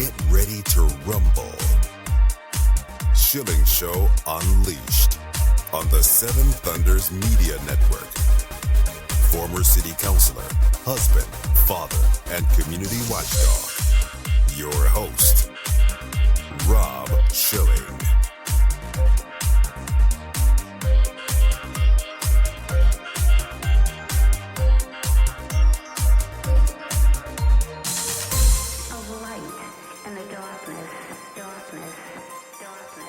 Get ready to rumble. Schilling Show Unleashed on the Seven Thunders Media Network. Former city councilor, husband, father, and community watchdog. Your host, Rob Schilling.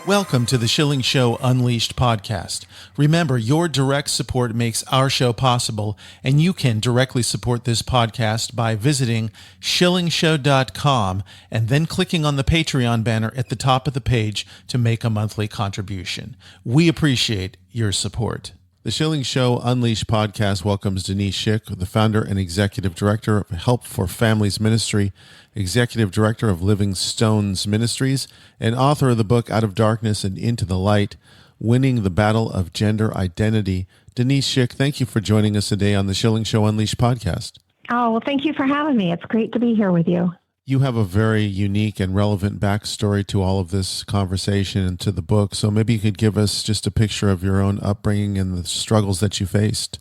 Welcome to the Schilling Show Unleashed Podcast. Remember, your direct support makes our show possible, and you can directly support this podcast by visiting schillingshow.com and then clicking on the Patreon banner at the top of the page to make a monthly contribution. We appreciate your support. The Schilling Show Unleashed Podcast welcomes Denise Shick, the founder and executive director of Help for Families Ministry, executive director of Living Stones Ministries, and author of the book Out of Darkness and Into the Light, Winning the Battle of Gender Identity. Denise Shick, thank you for joining us today on the Schilling Show Unleashed Podcast. Oh, well, thank you for having me. It's great to be here with you. You have a very unique and relevant backstory to all of this conversation and to the book. So maybe you could give us just a picture of your own upbringing and the struggles that you faced.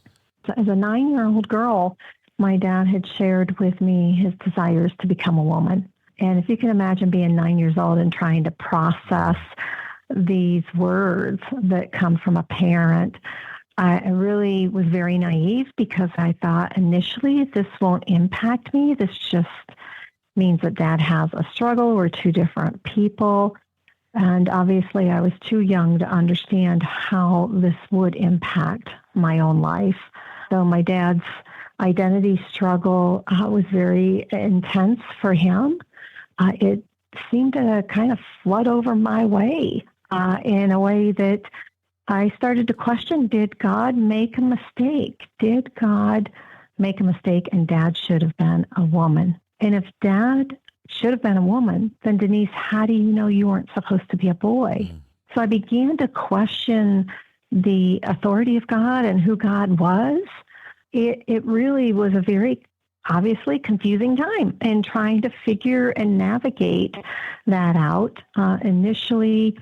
As a 9-year-old girl, my dad had shared with me his desires to become a woman. And if you can imagine being 9 years old and trying to process these words that come from a parent, I really was very naive because I thought initially this won't impact me. This just means that dad has a struggle. We're two different people. And obviously I was too young to understand how this would impact my own life. So my dad's identity struggle was very intense for him. It seemed to kind of flood over my way in a way that I started to question, did God make a mistake? Did God make a mistake and dad should have been a woman? And if dad should have been a woman, then Denise, how do you know you weren't supposed to be a boy? So I began to question the authority of God and who God was. It really was a very obviously confusing time in trying to figure and navigate that out. Initially,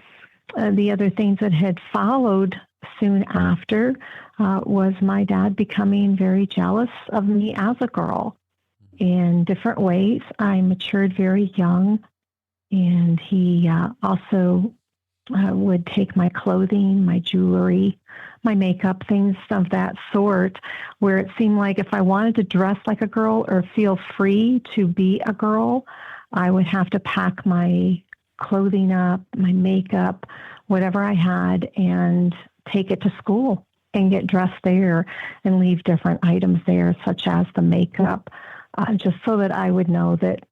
the other things that had followed soon after was my dad becoming very jealous of me as a girl. In different ways. I matured very young, and he also would take my clothing, my jewelry, my makeup, things of that sort, where it seemed like if I wanted to dress like a girl or feel free to be a girl, I would have to pack my clothing up, my makeup, whatever I had, and take it to school and get dressed there and leave different items there, such as the makeup, just so that I would know that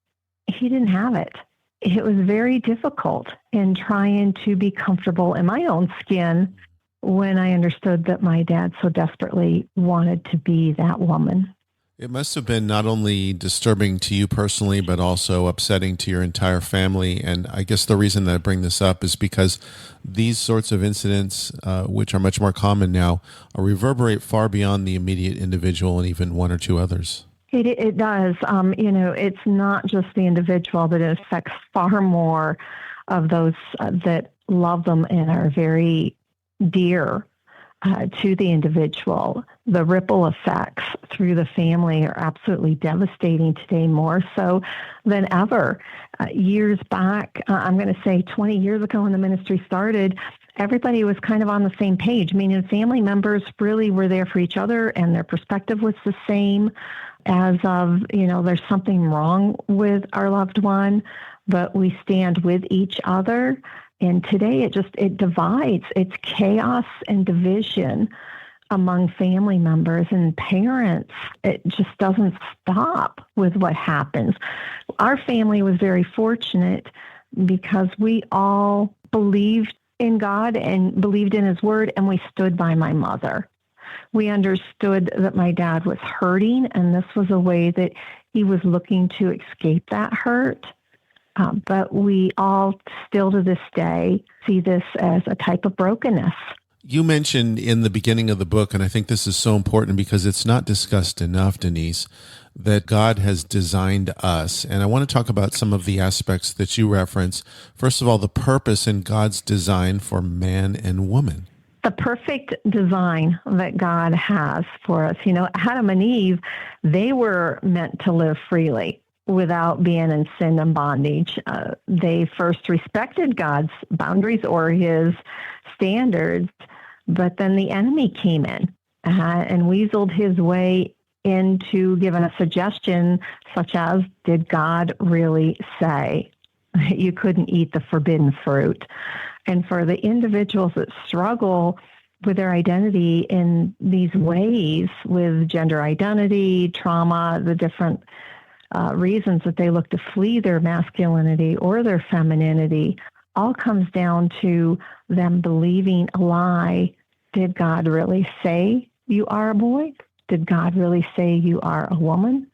he didn't have it. It was very difficult in trying to be comfortable in my own skin when I understood that my dad so desperately wanted to be that woman. It must have been not only disturbing to you personally, but also upsetting to your entire family. And I guess the reason that I bring this up is because these sorts of incidents, which are much more common now, reverberate far beyond the immediate individual and even one or two others. It does. It's not just the individual, but it affects far more of those that love them and are very dear to the individual. The ripple effects through the family are absolutely devastating today, more so than ever. Years back, I'm going to say 20 years ago when the ministry started, everybody was kind of on the same page, meaning family members really were there for each other and their perspective was the same. As of, there's something wrong with our loved one, but we stand with each other. And today it divides. It's chaos and division among family members and parents. It just doesn't stop with what happens. Our family was very fortunate because we all believed in God and believed in His Word, and we stood by my mother. We understood that my dad was hurting, and this was a way that he was looking to escape that hurt. But we all still to this day see this as a type of brokenness. You mentioned in the beginning of the book, and I think this is so important because it's not discussed enough, Denise, that God has designed us. And I want to talk about some of the aspects that you reference. First of all, the purpose in God's design for man and woman. The perfect design that God has for us. Adam and Eve, they were meant to live freely without being in sin and bondage. They first respected God's boundaries or his standards, but then the enemy came in and weaseled his way into giving a suggestion such as, did God really say you couldn't eat the forbidden fruit? And for the individuals that struggle with their identity in these ways, with gender identity, trauma, the different reasons that they look to flee their masculinity or their femininity, all comes down to them believing a lie. Did God really say you are a boy? Did God really say you are a woman?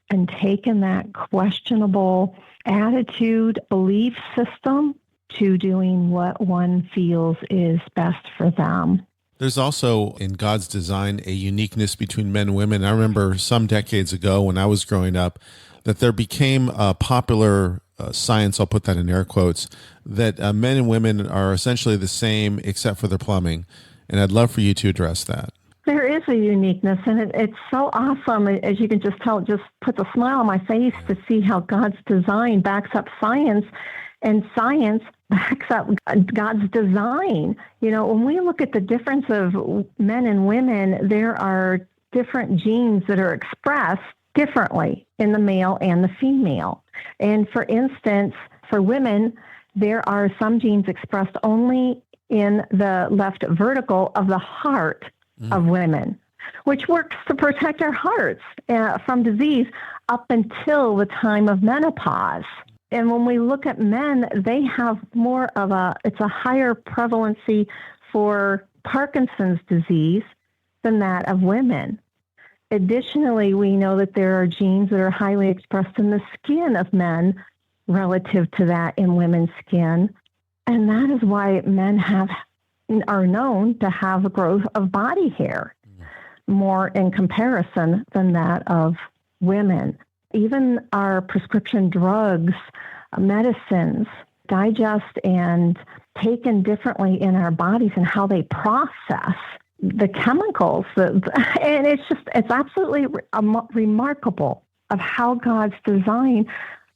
And taking that questionable attitude, belief system to doing what one feels is best for them. There's also, in God's design, a uniqueness between men and women. I remember some decades ago when I was growing up that there became a popular science, I'll put that in air quotes, that men and women are essentially the same except for their plumbing. And I'd love for you to address that. There is a uniqueness, and it's so awesome, as you can just tell, it just puts a smile on my face to see how God's design backs up science, and science backs up God's design. When we look at the difference of men and women, there are different genes that are expressed differently in the male and the female. And for instance, for women, there are some genes expressed only in the left vertical of the heart of women, which works to protect our hearts from disease up until the time of menopause. And when we look at men, they have more of it's a higher prevalency for Parkinson's disease than that of women. Additionally, we know that there are genes that are highly expressed in the skin of men relative to that in women's skin. And that is why men are known to have a growth of body hair more in comparison than that of women. Even our prescription drugs, medicines, digest and taken differently in our bodies and how they process the chemicals. And it's absolutely remarkable of how God's design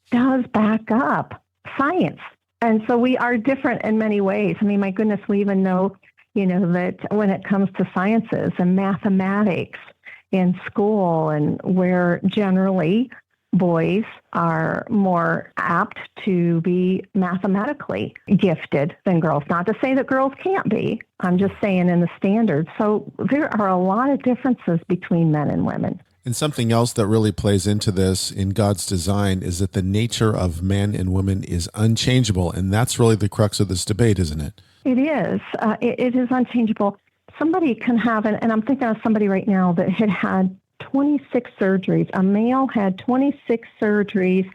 does back up science. And so we are different in many ways. I mean, my goodness, we even know, that when it comes to sciences and mathematics in school, and where generally boys are more apt to be mathematically gifted than girls. Not to say that girls can't be. I'm just saying in the standards. So there are a lot of differences between men and women. And something else that really plays into this in God's design is that the nature of man and woman is unchangeable. And that's really the crux of this debate, isn't it? It is. It is unchangeable. Somebody can have, and I'm thinking of somebody right now that had 26 surgeries. A male had 26 surgeries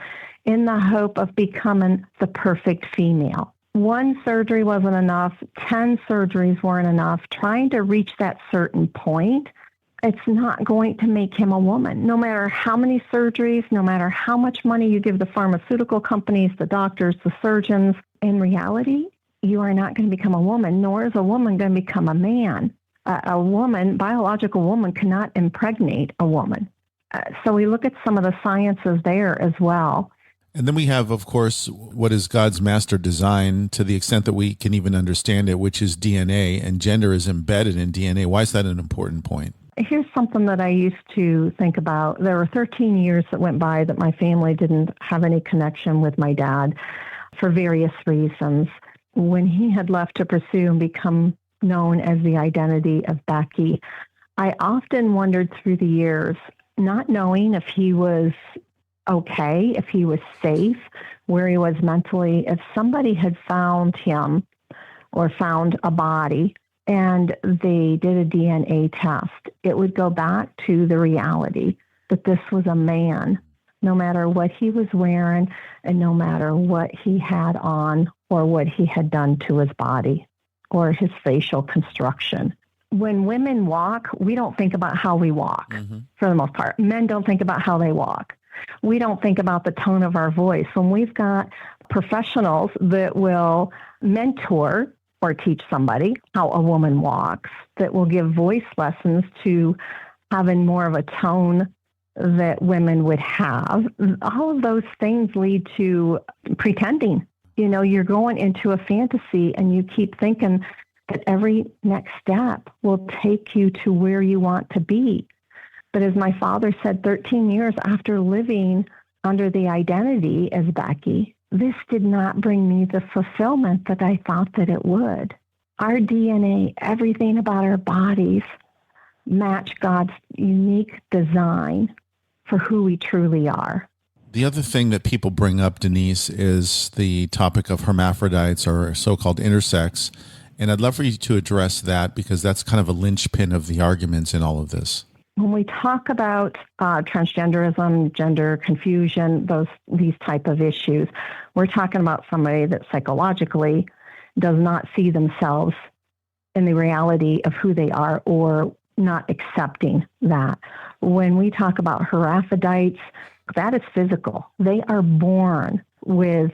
in the hope of becoming the perfect female. One surgery wasn't enough. 10 surgeries weren't enough. Trying to reach that certain point, it's not going to make him a woman. No matter how many surgeries, no matter how much money you give the pharmaceutical companies, the doctors, the surgeons, in reality, you are not going to become a woman, nor is a woman going to become a man. A woman, biological woman, cannot impregnate a woman. So we look at some of the sciences there as well. And then we have, of course, what is God's master design to the extent that we can even understand it, which is DNA, and gender is embedded in DNA. Why is that an important point? Here's something that I used to think about. There were 13 years that went by that my family didn't have any connection with my dad for various reasons. When he had left to pursue and become known as the identity of Becky, I often wondered through the years, not knowing if he was okay, if he was safe, where he was mentally, if somebody had found him or found a body and they did a DNA test, it would go back to the reality that this was a man, no matter what he was wearing and no matter what he had on or what he had done to his body. or his facial construction. When women walk, we don't think about how we walk for the most part. Men don't think about how they walk. We don't think about the tone of our voice. When we've got professionals that will mentor or teach somebody how a woman walks, that will give voice lessons to having more of a tone that women would have, all of those things lead to pretending. You know, you're going into a fantasy and you keep thinking that every next step will take you to where you want to be. But as my father said, 13 years after living under the identity as Becky, this did not bring me the fulfillment that I thought that it would. Our DNA, everything about our bodies, match God's unique design for who we truly are. The other thing that people bring up, Denise, is the topic of hermaphrodites or so-called intersex. And I'd love for you to address that because that's kind of a linchpin of the arguments in all of this. When we talk about transgenderism, gender confusion, these type of issues, we're talking about somebody that psychologically does not see themselves in the reality of who they are or not accepting that. When we talk about hermaphrodites, that is physical. They are born with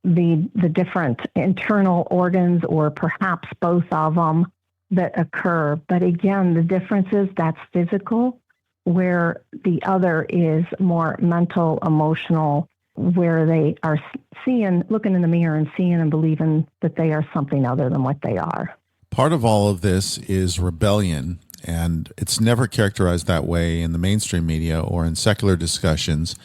the different internal organs or perhaps both of them that occur. But again, the difference is that's physical, where the other is more mental, emotional, where they are looking in the mirror and seeing and believing that they are something other than what they are. Part of all of this is rebellion, and it's never characterized that way in the mainstream media or in secular discussions.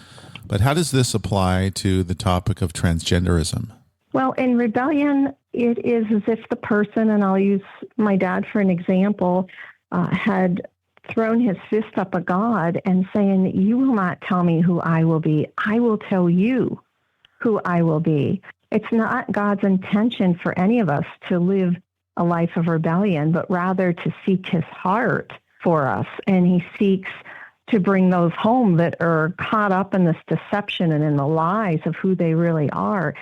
But how does this apply to the topic of transgenderism? Well, in rebellion, it is as if the person, and I'll use my dad for an example, had thrown his fist up at God and saying, "You will not tell me who I will be. I will tell you who I will be." It's not God's intention for any of us to live a life of rebellion, but rather to seek his heart for us. And he seeks to bring those home that are caught up in this deception and in the lies of who they really are.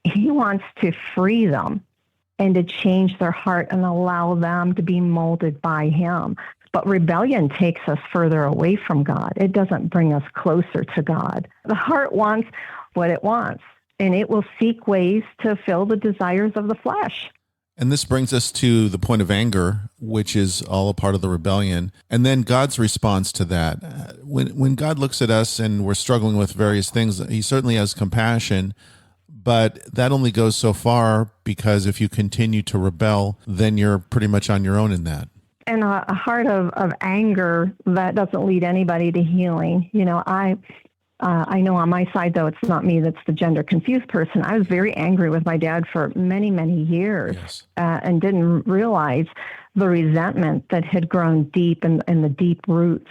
He wants to free them and to change their heart and allow them to be molded by him. But rebellion takes us further away from God. It doesn't bring us closer to God. The heart wants what it wants, and it will seek ways to fill the desires of the flesh. And this brings us to the point of anger, which is all a part of the rebellion. And then God's response to that. When God looks at us and we're struggling with various things, he certainly has compassion, but that only goes so far, because if you continue to rebel, then you're pretty much on your own in that. And a heart of anger, that doesn't lead anybody to healing. You know, I know on my side, though, it's not me that's the gender confused person. I was very angry with my dad for many, many years. Yes. And didn't realize the resentment that had grown deep and the deep roots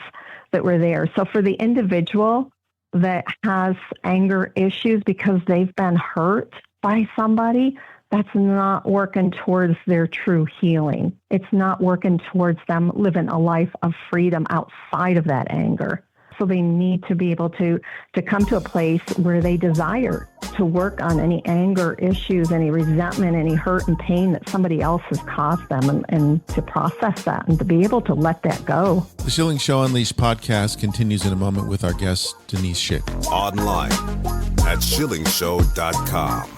that were there. So for the individual that has anger issues because they've been hurt by somebody, that's not working towards their true healing. It's not working towards them living a life of freedom outside of that anger. So they need to be able to come to a place where they desire to work on any anger issues, any resentment, any hurt and pain that somebody else has caused them, and to process that and to be able to let that go. The Schilling Show Unleashed podcast continues in a moment with our guest, Denise Shick. Online at schillingshow.com.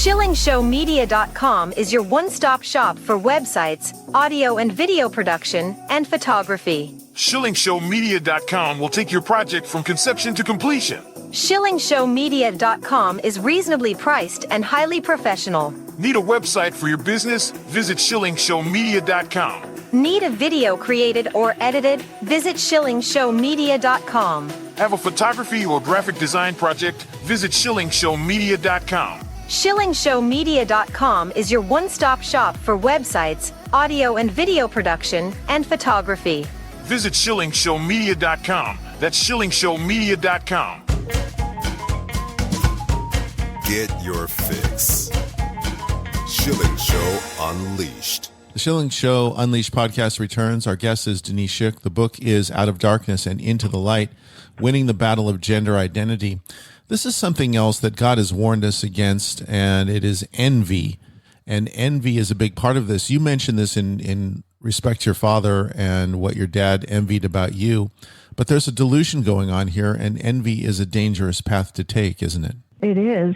SchillingShowMedia.com is your one-stop shop for websites, audio and video production, and photography. SchillingShowMedia.com will take your project from conception to completion. SchillingShowMedia.com is reasonably priced and highly professional. Need a website for your business? Visit SchillingShowMedia.com. Need a video created or edited? Visit SchillingShowMedia.com. Have a photography or graphic design project? Visit SchillingShowMedia.com. SchillingShowMedia.com is your one-stop shop for websites, audio and video production, and photography. Visit SchillingShowMedia.com. That's SchillingShowMedia.com. Get your fix. Schilling Show Unleashed. The Schilling Show Unleashed podcast returns. Our guest is Denise Shick. The book is Out of Darkness and Into the Light, Winning the Battle of Gender Identity. This is something else that God has warned us against, and it is envy. And envy is a big part of this. You mentioned this in respect to your father and what your dad envied about you. But there's a delusion going on here, and envy is a dangerous path to take, isn't it? It is.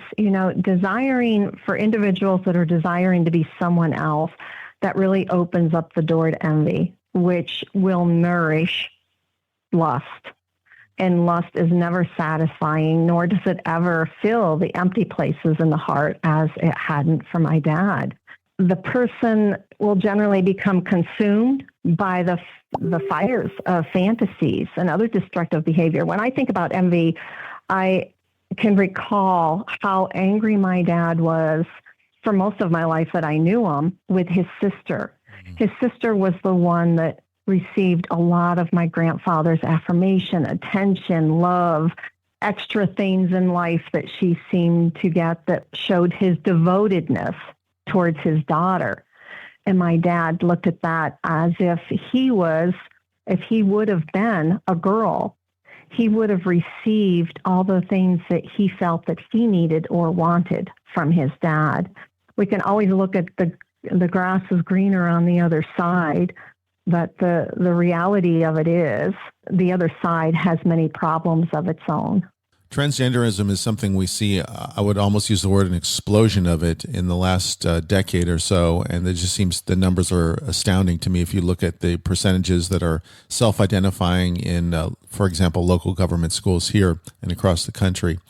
Desiring for individuals that are desiring to be someone else, that really opens up the door to envy, which will nourish lust. And lust is never satisfying, nor does it ever fill the empty places in the heart as it hadn't for my dad. The person will generally become consumed by the fires of fantasies and other destructive behavior. When I think about envy, I can recall how angry my dad was for most of my life that I knew him with his sister. His sister was the one that received a lot of my grandfather's affirmation, attention, love, extra things in life that she seemed to get that showed his devotedness towards his daughter. And my dad looked at that as if he would have been a girl, he would have received all the things that he felt that he needed or wanted from his dad. We can always look at the grass is greener on the other side, but the reality of it is the other side has many problems of its own. Transgenderism is something we see, I would almost use the word an explosion of it in the last decade or so, and it just seems the numbers are astounding to me if you look at the percentages that are self-identifying in, for example, local government schools here and across the country.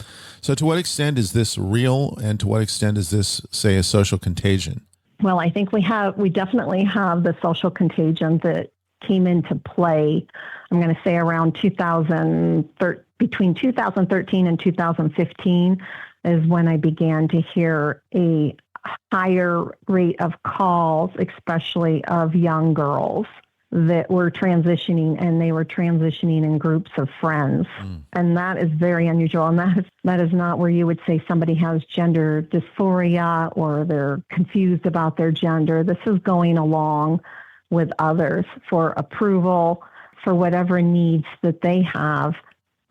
So to what extent is this real, and to what extent is this, say, a social contagion? Well, I think we definitely have the social contagion that came into play, I'm going to say around between 2013 and 2015 is when I began to hear a higher rate of calls, especially of young girls that were transitioning, and they were transitioning in groups of friends. And that is very unusual. And that is not where you would say somebody has gender dysphoria or they're confused about their gender. This is going along with others for approval, for whatever needs that they have,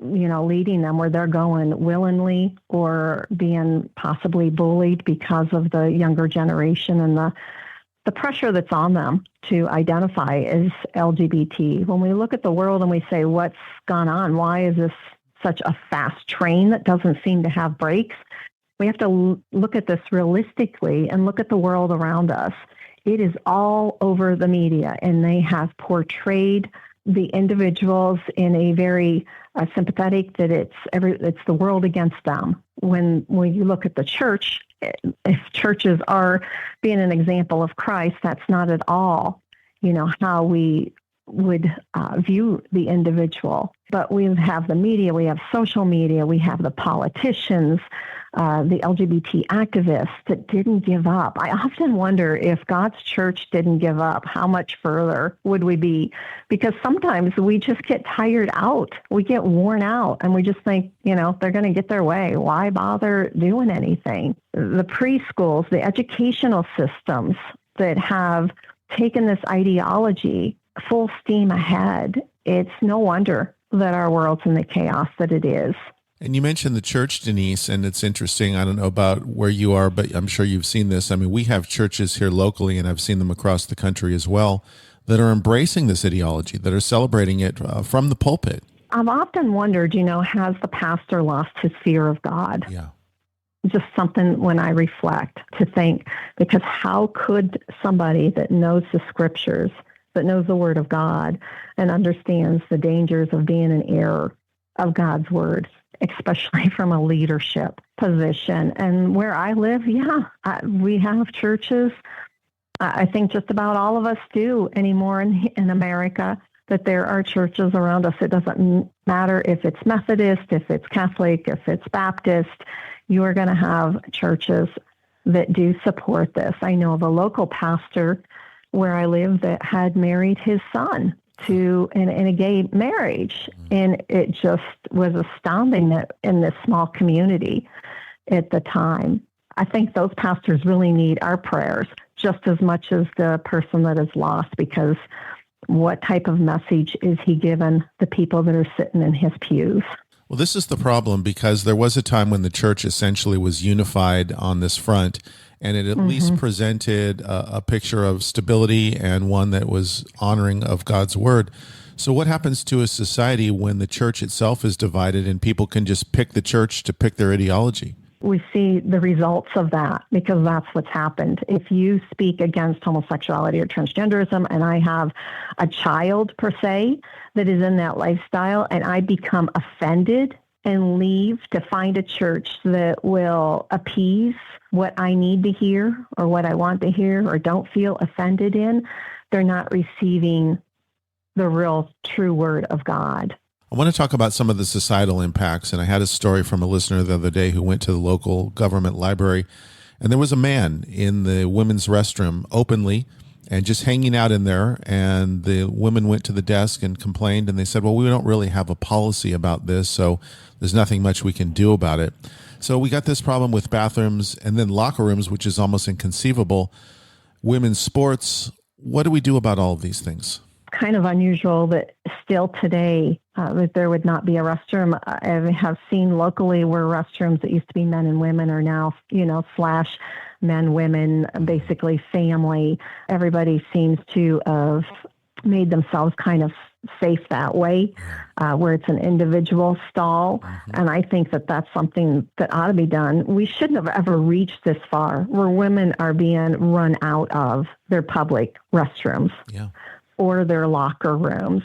leading them where they're going willingly or being possibly bullied because of the younger generation and the pressure that's on them to identify as LGBT. When we look at the world and we say, what's gone on? Why is this such a fast train that doesn't seem to have brakes? We have to look at this realistically and look at the world around us. It is all over the media, and they have portrayed the individuals in a very sympathetic that it's the world against them. When you look at the church, if churches are being an example of Christ, that's not at all, how we would view the individual. But we have the media, we have social media, we have the politicians, the LGBT activists that didn't give up. I often wonder if God's church didn't give up, how much further would we be? Because sometimes we just get tired out. We get worn out, and we just think, they're going to get their way. Why bother doing anything? The preschools, the educational systems that have taken this ideology full steam ahead, it's no wonder that our world's in the chaos that it is. And you mentioned the church, Denise, and it's interesting. I don't know about where you are, but I'm sure you've seen this. I mean, we have churches here locally, and I've seen them across the country as well, that are embracing this ideology, that are celebrating it from the pulpit. I've often wondered, has the pastor lost his fear of God? Yeah. Just something when I reflect to think, because how could somebody that knows the scriptures, that knows the word of God and understands the dangers of being in error of God's word, especially from a leadership position? And where I live, we have churches. I think just about all of us do anymore in America, that there are churches around us. It doesn't matter if it's Methodist, if it's Catholic, if it's Baptist. You are going to have churches that do support this. I know of a local pastor where I live that had married his son in a gay marriage. And it just was astounding that in this small community at the time. I think those pastors really need our prayers just as much as the person that is lost, because what type of message is he giving the people that are sitting in his pews? Well, this is the problem, because there was a time when the church essentially was unified on this front, and it at least presented a picture of stability and one that was honoring of God's word. So what happens to a society when the church itself is divided and people can just pick the church to pick their ideology? We see the results of that, because that's what's happened. If you speak against homosexuality or transgenderism, and I have a child per se that is in that lifestyle, and I become offended and leave to find a church that will appease what I need to hear or what I want to hear or don't feel offended in, they're not receiving the real true word of God. I want to talk about some of the societal impacts, and I had a story from a listener the other day who went to the local government library, and there was a man in the women's restroom openly and just hanging out in there, and the women went to the desk and complained, and they said, well, we don't really have a policy about this, so there's nothing much we can do about it. So we got this problem with bathrooms and then locker rooms, which is almost inconceivable. Women's sports. What do we do about all of these things? Kind of unusual that still today that there would not be a restroom. I have seen locally where restrooms that used to be men and women are now, slash men, women, basically family. Everybody seems to have made themselves kind of safe that way, where it's an individual stall. And I think that that's something that ought to be done. We shouldn't have ever reached this far where women are being run out of their public restrooms. Yeah. Or their locker rooms.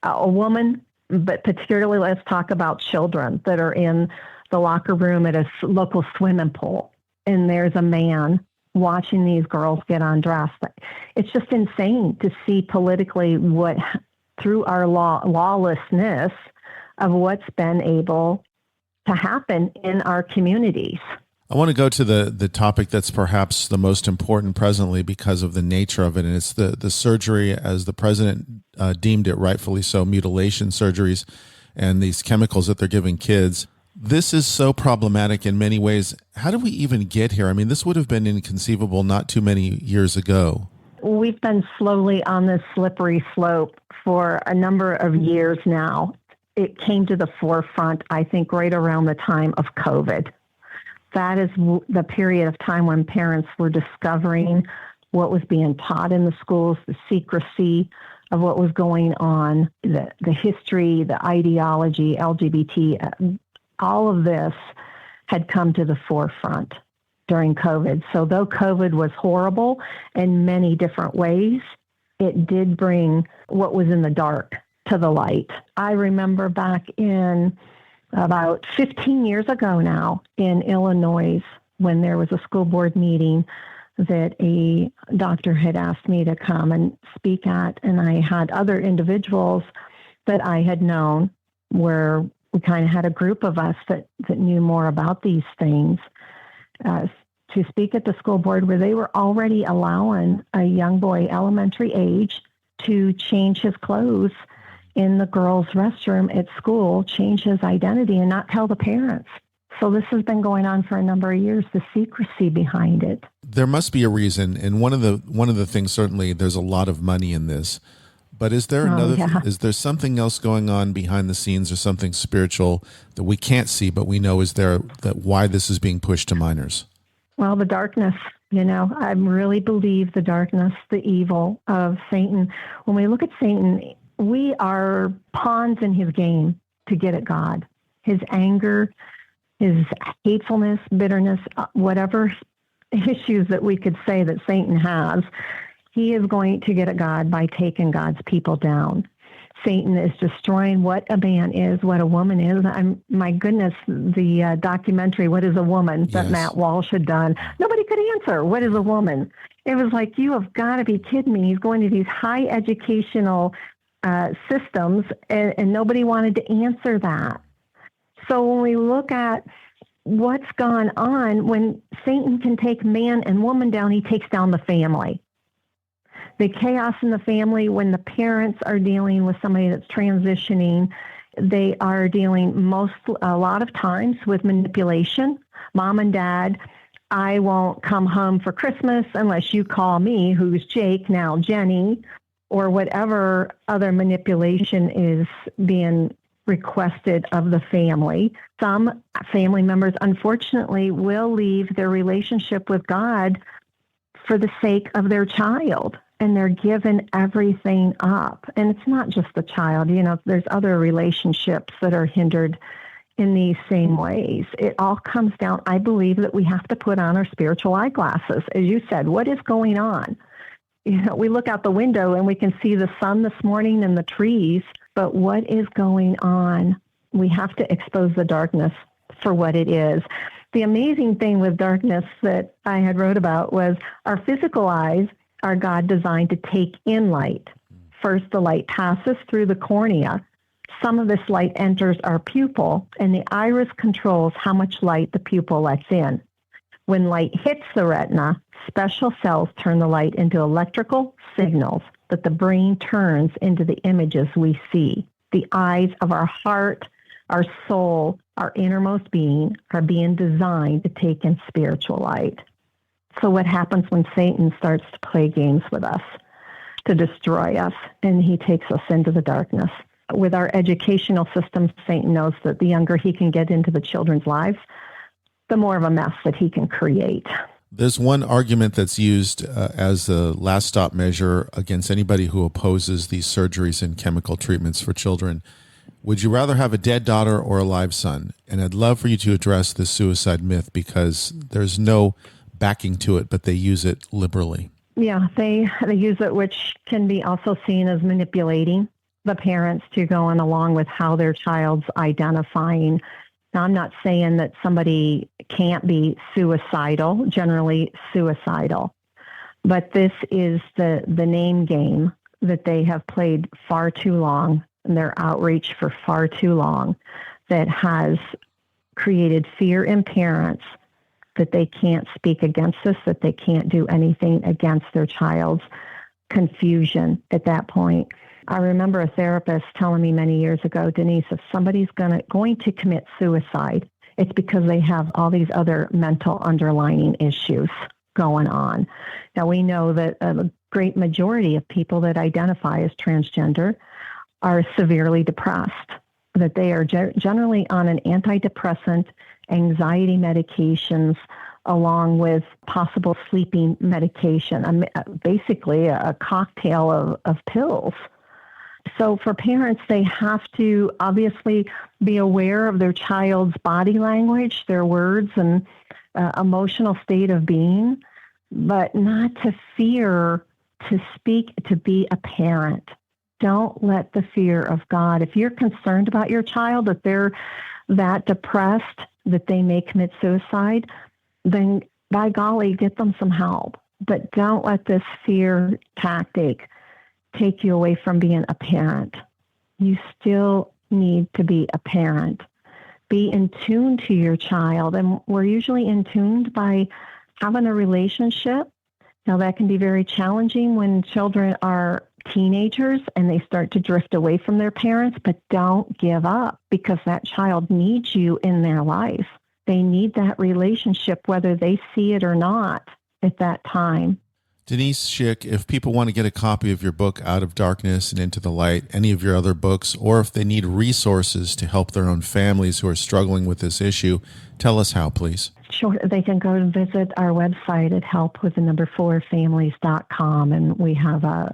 A woman, but particularly let's talk about children that are in the locker room at a local swimming pool, and there's a man watching these girls get undressed. It's just insane to see politically what, through our lawlessness of what's been able to happen in our communities. I want to go to the topic that's perhaps the most important presently because of the nature of it, and it's the surgery, as the president deemed it rightfully so, mutilation surgeries and these chemicals that they're giving kids. This is so problematic in many ways. How did we even get here? I mean, this would have been inconceivable not too many years ago. We've been slowly on this slippery slope for a number of years now. It came to the forefront, I think, right around the time of COVID. That is the period of time when parents were discovering what was being taught in the schools, the secrecy of what was going on, the history, the ideology, LGBT, all of this had come to the forefront during COVID. So though COVID was horrible in many different ways, it did bring what was in the dark to the light. I remember back in about 15 years ago now in Illinois, when there was a school board meeting that a doctor had asked me to come and speak at, and I had other individuals that I had known, where we kind of had a group of us that knew more about these things, to speak at the school board, where they were already allowing a young boy, elementary age, to change his clothes in the girls' restroom at school, change his identity and not tell the parents. So this has been going on for a number of years, the secrecy behind it. There must be a reason, and one of the things, certainly there's a lot of money in this, but is there is there something else going on behind the scenes, or something spiritual that we can't see but we know is there, that why this is being pushed to minors? Well, the darkness, I really believe the darkness, the evil of Satan. When we look at Satan, we are pawns in his game to get at God. His anger, his hatefulness, bitterness, whatever issues that we could say that Satan has, he is going to get at God by taking God's people down. Satan is destroying what a man is, what a woman is. My goodness, the documentary, What is a Woman, that Matt Walsh had done, nobody could answer, what is a woman? It was like, you have got to be kidding me. He's going to these high educational systems, and nobody wanted to answer that. So when we look at what's gone on, when Satan can take man and woman down, he takes down the family. The chaos in the family, when the parents are dealing with somebody that's transitioning, they are dealing a lot of times with manipulation. Mom and dad, I won't come home for Christmas unless you call me, who's Jake, now Jenny, or whatever other manipulation is being requested of the family. Some family members, unfortunately, will leave their relationship with God for the sake of their child, and they're given everything up. And it's not just the child. There's other relationships that are hindered in these same ways. It all comes down, I believe, that we have to put on our spiritual eyeglasses. As you said, what is going on? We look out the window and we can see the sun this morning and the trees, but what is going on? We have to expose the darkness for what it is. The amazing thing with darkness that I had wrote about was our physical eyes are God designed to take in light. First, the light passes through the cornea. Some of this light enters our pupil, and the iris controls how much light the pupil lets in. When light hits the retina, special cells turn the light into electrical signals that the brain turns into the images we see. The eyes of our heart, our soul, our innermost being are being designed to take in spiritual light. So what happens when Satan starts to play games with us to destroy us, and he takes us into the darkness? With our educational system, Satan knows that the younger he can get into the children's lives, the more of a mess that he can create. There's one argument that's used as a last stop measure against anybody who opposes these surgeries and chemical treatments for children. Would you rather have a dead daughter or a live son? And I'd love for you to address the suicide myth, because there's no backing to it, but they use it liberally. Yeah, they use it, which can be also seen as manipulating the parents to going along with how their child's identifying. Now, I'm not saying that somebody can't be suicidal, generally suicidal, but this is the name game that they have played far too long, and their outreach for far too long, that has created fear in parents that they can't speak against this, that they can't do anything against their child's confusion at that point. I remember a therapist telling me many years ago, Denise, if somebody's going to commit suicide, it's because they have all these other mental underlying issues going on. Now, we know that a great majority of people that identify as transgender are severely depressed, that they are generally on an antidepressant, anxiety medications, along with possible sleeping medication, basically a cocktail of pills. So for parents, they have to obviously be aware of their child's body language, their words, and emotional state of being, but not to fear to speak, to be a parent. Don't let the fear of God, if you're concerned about your child, that they're that depressed that they may commit suicide, then by golly, get them some help. But don't let this fear tactic take you away from being a parent. You still need to be a parent. Be in tune to your child. And we're usually in tuned by having a relationship. Now, that can be very challenging when children are teenagers and they start to drift away from their parents, but don't give up, because that child needs you in their life. They need that relationship, whether they see it or not at that time. Denise Shick, if people want to get a copy of your book, Out of Darkness and Into the Light, any of your other books, or if they need resources to help their own families who are struggling with this issue, tell us how, please. Sure. They can go and visit our website at helpwiththenumber4families.com, and we have a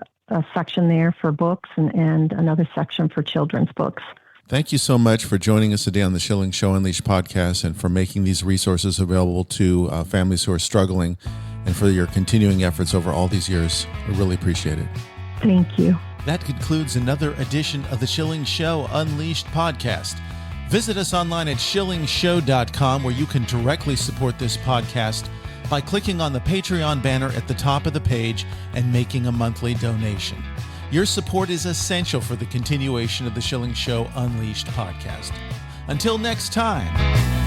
section there for books and another section for children's books. Thank you so much for joining us today on the Schilling Show Unleashed podcast, and for making these resources available to families who are struggling, and for your continuing efforts over all these years. We really appreciate it. Thank you. That concludes another edition of the Schilling Show Unleashed podcast. Visit us online at schillingshow.com, where you can directly support this podcast by clicking on the Patreon banner at the top of the page and making a monthly donation. Your support is essential for the continuation of the Schilling Show Unleashed podcast. Until next time.